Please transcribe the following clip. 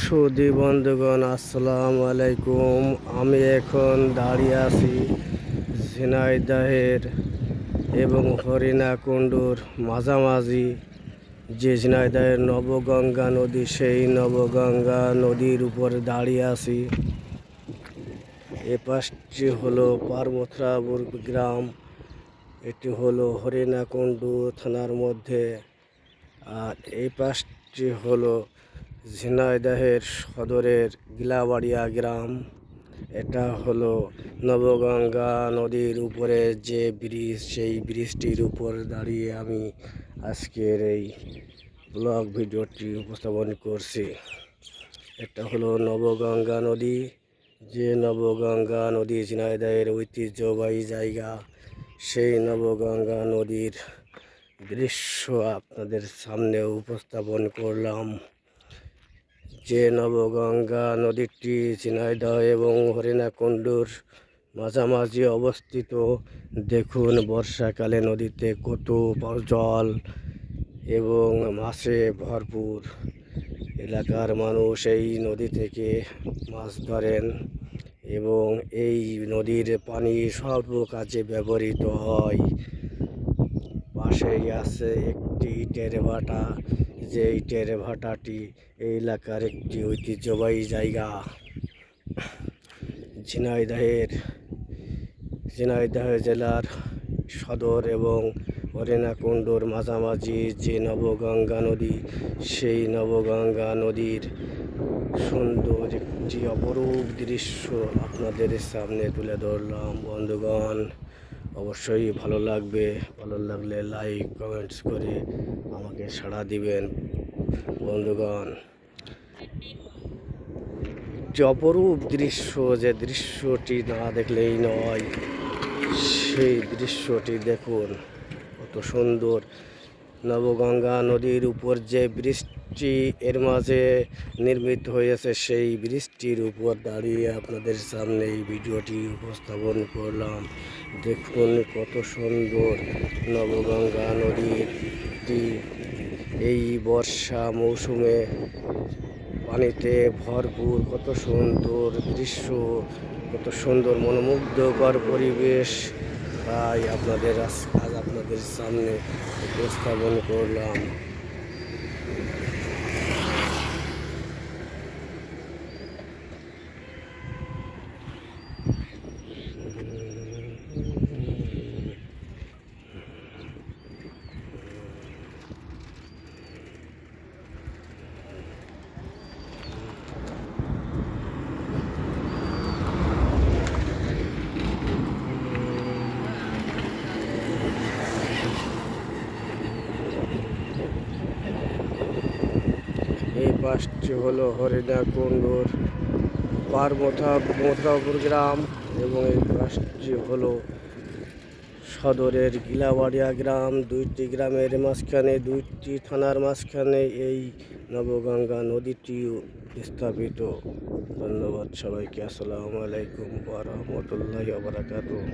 সুধী বন্ধুগণ, আসসালামু আলাইকুম। আমি এখন দাঁড়িয়ে আছি ঝিনাইদহের এবং হরিণাকুণ্ডুর মাঝামাঝি। যে ঝিনাইদহের নবগঙ্গা নদী, সেই নবগঙ্গা নদীর উপর দাঁড়িয়ে আছি। এ পাশটি হলো পারমথুরাপুর গ্রাম, এটি হলো হরিণাকুণ্ডু থানার মধ্যে। আর এই পাশটি হলো ঝিনাইদহের সদরের গিলাবাড়িয়া গ্রাম। এটা হলো নবগঙ্গা নদীর উপরে যে ব্রিজ, সেই ব্রিজটির উপর দাঁড়িয়ে আমি আজকের এই ব্লগ ভিডিওটি উপস্থাপন করছি। এটা হলো নবগঙ্গা নদী। যে নবগঙ্গা নদী ঝিনাইদহের ঐতিহ্যবাহী জায়গা, সেই নবগঙ্গা নদীর দৃশ্য আপনাদের সামনে উপস্থাপন করলাম। যে নবগঙ্গা নদীটি ঝিনাইদহ এবং হরিণাকুণ্ডুর মাঝামাঝি অবস্থিত। দেখুন, বর্ষাকালে নদীতে কত জল এবং মাছে ভরপুর। এলাকার মানুষ এই নদী থেকে মাছ ধরেন এবং এই নদীর পানি সর্ব কাজে ব্যবহৃত হয়। পাশেই আছে একটি ইটের ভাটা, যে ইটের ভাটাটি এই এলাকার একটি ঐতিহ্যবাহী জায়গা। ঝিনাইদহ জেলার সদর এবং হরিণাকুণ্ডুর মাঝামাঝি যে নবগঙ্গা নদী, সেই নবগঙ্গা নদীর সুন্দর একটি অপরূপ দৃশ্য আপনাদের সামনে তুলে ধরলাম। বন্ধুগণ, অবশ্যই ভালো লাগবে। ভালো লাগলে লাইক কমেন্টস করে আমাকে সাড়া দিবেন। বন্ধুগণ, একটি অপরূপ দৃশ্য, যে দৃশ্যটি না দেখলেই নয়। সেই দৃশ্যটি দেখুন, কত সুন্দর। নবগঙ্গা নদীর উপর যে ব্রিজটি এর মাঝে নির্মিত হয়েছে, সেই ব্রিজটির উপর দাঁড়িয়ে আপনাদের সামনে এই ভিডিওটি উপস্থাপন করলাম। দেখুন, কত সুন্দর নবগঙ্গা নদীটি এই বর্ষা মৌসুমে পানিতে ভরপুর। কত সুন্দর দৃশ্য, কত সুন্দর মনোমুগ্ধকর পরিবেশ। তাই আজ আপনাদের সামনে উপস্থাপন করলাম। এই পাশটি হলো হরিণাকুণ্ডুর পারমথুরাপুর গ্রাম এবং এই পাশটি হলো সদরের গিলাবাড়িয়া গ্রাম। দুইটি গ্রামের মাঝখানে, দুইটি থানার মাঝখানে এই নবগঙ্গা নদীটি স্থাপিত। ধন্যবাদ সবাইকে। আসসালামু আলাইকুম ওয়া রাহমাতুল্লাহি ওয়া বারাকাতুহু।